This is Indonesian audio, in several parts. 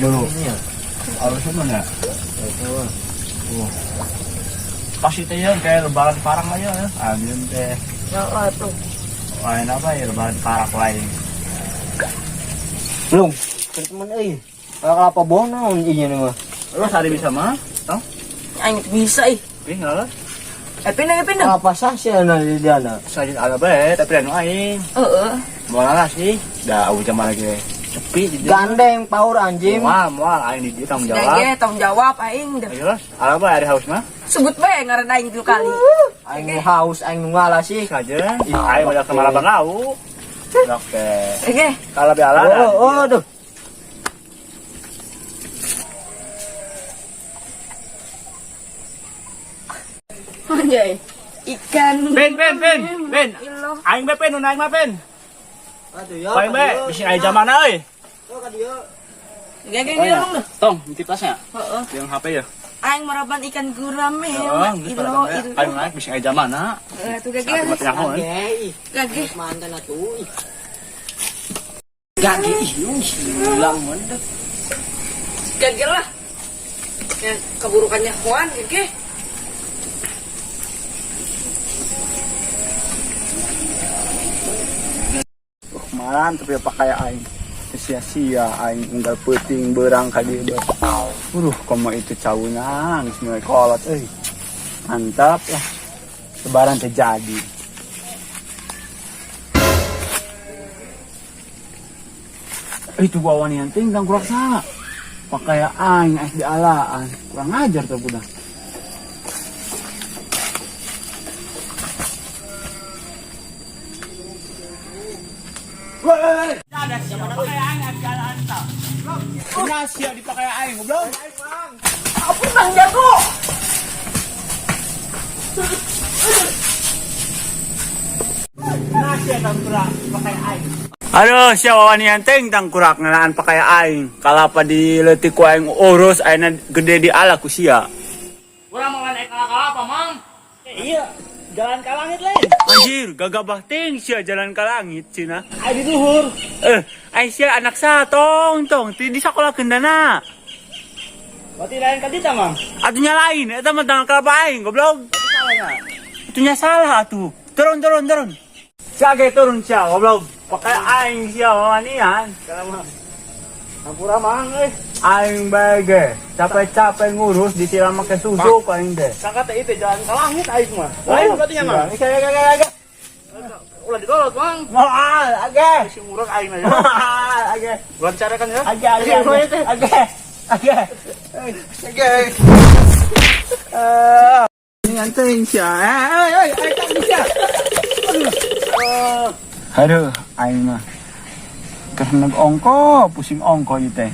dulu. Harus mana? Pasti teh ya kayak lebaran parang aja ya. Ambil teh. Ya tuh. Lain apa ya lebaran parang lain. Belum. Teman kalau apa bohong naon ieu mah. Lu sehari bisa mah? Tong? Aing bisa ih. Enggak lah. Pindah. Apa sah sih di diana? Sajin ala bae tapi anu aing. Heeh. Moalna sih. Da abu zaman lagi sepi di dieu. Gandeng power anjing. Moal aing di dieu tanggung Ya jawab. ge tanggung jawab aing dah. Ayo lah, ala bae ada haus mah. Sebut bae ngaran aing 3 kali. Aing haus aing ngalah sih. Saja. Aing udah ke Malabar lau. Oke. Oke. Kalau biala. Aduh. Anjay. Ikan. Ben. Ilo. Aing be pen, aing mah pen. Aduh ya. Aing be, bisi aing zaman euy. Gak gini dong dah. Tong, titip tasnya. Heeh. Yang HP ya. Aing meraban ikan gurame. Ilo. Aing naik bisi aing zaman na. Tuh gak Aku mati nyaho. Gage. Mantan atuh. Gagi hilang mendek. Gage lah. Ya keburukannya Juan gage. Malan tapi pakai aing. Sia-sia aing unggal peuting beurang ka dieu. Komo itu caunang geus mulai kolot euy. Mantap lah. Lebaran terjadi. Itu bawa nih anting dan kurang sa. Pakai aing di alaan. Kurang ajar tuh budak. Woi, ada siapa pakai aing di alaan tah. Nasi dipakai aing goblok. Apa bang jago? Nasi tang kurang pakai aing. Aduh, siapa wani anteng tang kurak nganaan pakai aing. Kalapa di leutik ku aing urus aina gede di ala ku sia. Urang mau naik kalapa, Mang? Iya, jalan ka langit lain. Anjir, gagabah ting sia jalan ka langit cina. Ai di luhur. Ai sia anak satong ti di sakola kendana. Berarti lain ka dita, Mang. Atunya lain, eta mah tanggal kalapa aing goblok. Salahnya. Atunya salah atuh. Turun. Siage turun sia goblok. Pakai aing sia wanian. Kalau mah. Ampura Mang euy. Aing bege, capek-capek ngurus disiram make susu aing teh. Sangka teh itu jalan ke langit aing mah. Lain berarti nya Mang. Age. Ulah ditolot Mang. Moal, age. Si murang aing aja. Age. Buat carakan ya. Age. Ini anteng sia. Kan bisa. Aduh, aing mah. Karena ongko, pusing ongko ieu teh.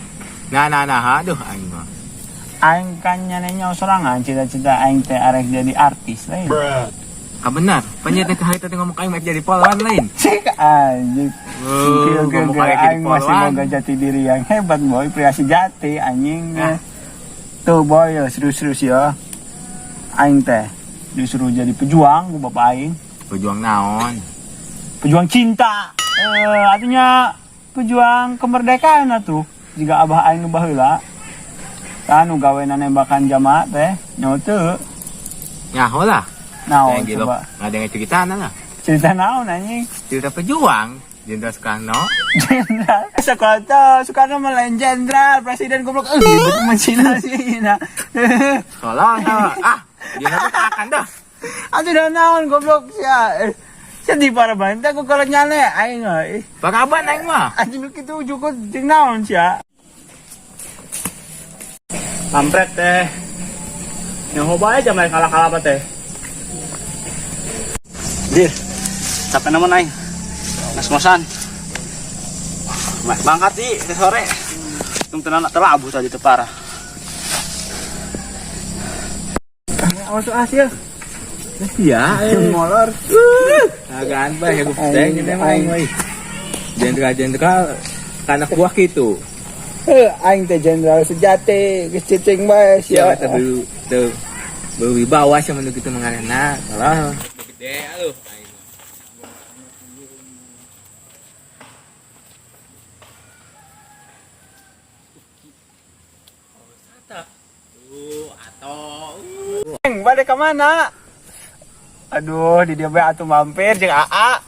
Nah, aduh aing mah. Aing kan nyanenya sorangan cita-cita aing teh arek jadi artis lain. Ah benar, panjat teh hari teh ngomong aing mau jadi polwan lain. Cek anjing. Ngomong aing jadi Aing masih polwan. boga jati diri yang hebat boy, pria sejati anjing. Tuh boy, serius ya. Aing teh disuruh jadi pejuang ku bapak aing. Pejuang naon? Pejuang cinta. Artinya pejuang kemerdekaan atuh. Jika abah aing nu baheula anu gaweana nembakan jamaah teh nyaho teu. Nyaho lah. Naon Yang coba? Ngadenge ceritana lah. Cerita naon anjing? Cerita pejuang. Jenderal Soekarno. Jenderal Soekarno mah lain jenderal presiden goblok. Betul mencina sih na. Tolong jenderal tak akan dah. Atuh da naon goblok sia. Sedih para bantah ku kalau nyale aing euy. Pakaban aing mah. Anjing nu kitu jukut jeung naon sia. Kampret teh. Nyaho bae jamai kalah-kalah teh. Dir. Capek namun aing. Ngos-ngosan. Mangkat di sore. Tung tenan telabu tadi teu parah. Awas asyik. Ya, molor. Agan bae ya gupteng ini mah aing. Jenderal kana kuah kitu. Aing teh jenderal sejati, geus cicing bae Ya sia. teu berwibawa sia manu kitu mangarena. Salah. Gede aduh. Balik ke mana? Aduh, di dia atuh mampir jeung AA.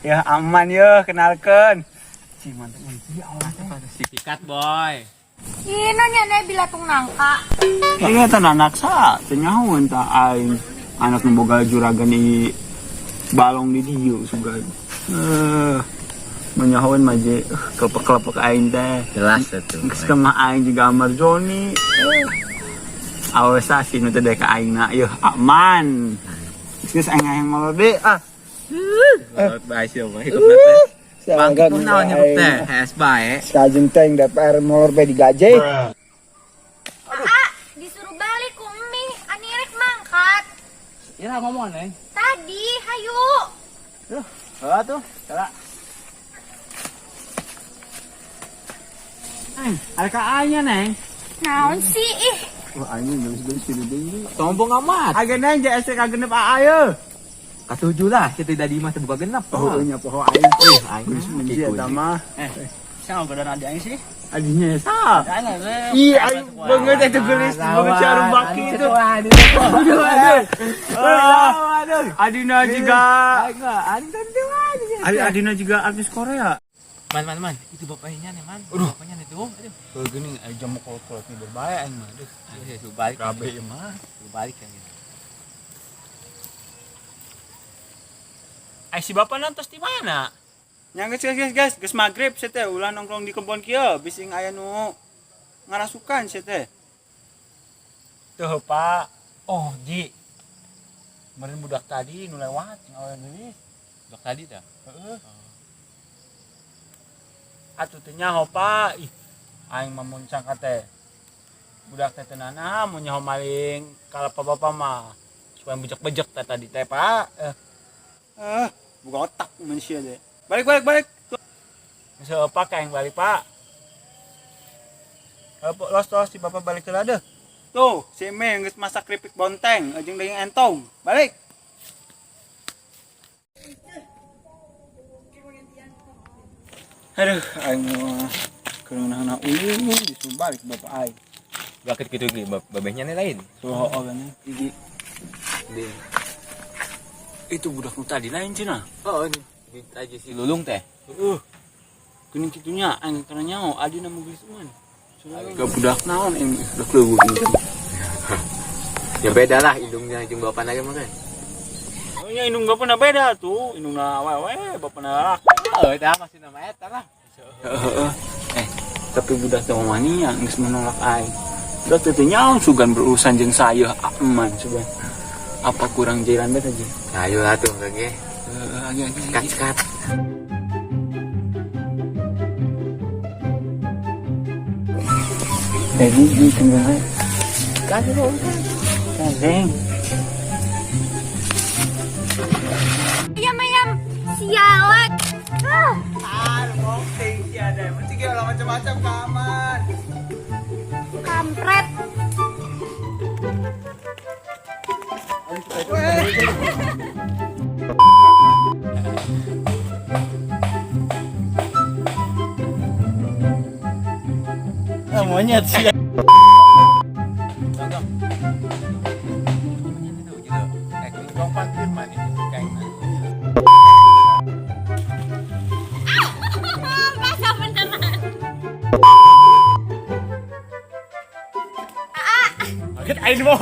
Ya aman ya, kenalkan. Si mantap ya Allah. Si Pikat boy. Ino nya na bilatung nangka. Iya tan anak sa, tenyawan ta aing anak nu boga juragan di balong di dieu sugad. Menyahoan maje kelepek-kelepek aing teh. Jelas atuh. Geus kemah aing juga Amar Joni. Awas sih nu teh ka aing na yeuh aman. Geus aing malode Bae sih boy. Hidup teh. Bangkit pun naon hidup teh, HS bae. Sajeng teh DPR molor be digaje. Disuruh balik ku Emi, anirek mangkat. Ira ngomong neng. Tadi, hayu. Tuh, cara. Ada ka aing neng. Naon sih ih? Wah, aing geus sini deui. Sombong amat. Aga neng JSC kagenep AA ye. Katujuh lah, kita tadi mah buka genap. Oh, nya poho aing. Aing Geus menji eta mah. Siapa beneran adi aing sih? Adinya sa. Aing lah. Iya, aing banget eta gelis banget cara baki itu. Aduh. Adina juga. Adina juga artis Korea. Man, itu bapaknya nih man. Bapaknya nih tuh. Tuh gini, jam kolot ini berbahaya aing mah. Aduh, Aduh, balik. rabe ieu mah. Balik kan gitu. Ai si bapak nantos di mana? Nya guys, geus magrib sia teh ulah nongkrong di kebon kieu, bising aya nu ngarasukan sia teh. Tuh, Pak. Oh, Ji. Meureun budak tadi nu lewat jeung awewe geulis. Budak tadi dah. Heeh. Atuh teh nyaho, Pak. Ih, aing mah mun sangka teh budak teh teunana mun nyaho maling kalapa bapak mah. Supaya bejek-bejek teh tadi teh, Pak. Buka otak manusia deh. Balik. Bisa apa yang balik, Pak? Los si bapak balik ke lade. Tuh, si Meng geus masak keripik bonteng, jeung daging entong. Balik. Aduh, aing mah keunahna ulun disuruh balik bapak aing. Bakit gitu ge, babehnya nih lain. Suruh kan gigi. Itu budak nu tadi lain cenah. Oh, ini aja si Lulung teh. Kuning kitunya aing kana nyaho adina mau geus man. Ke budak naon yang budak leuweung gitu. Ya beda lah hidungnya jeung bapana ge mah kan. Oh nya indung bapana beda tuh, indungna awewe bapana laki. Oh, eta masih nama eta lah. Tapi budak teh mania geus menolak aing. Budak teh nyaon sugan berurusan jeung saya aman sugan. Apa kurang jairan beta aja? Ayo lah tuh kage. Sekat. Jadi di tengah. Kadang. Ayam, sialat. Oke, iya deh. Mesti kita macam-macam kaman. Kampret. Monyet sih. Masa beneran. Akhirnya aing mau.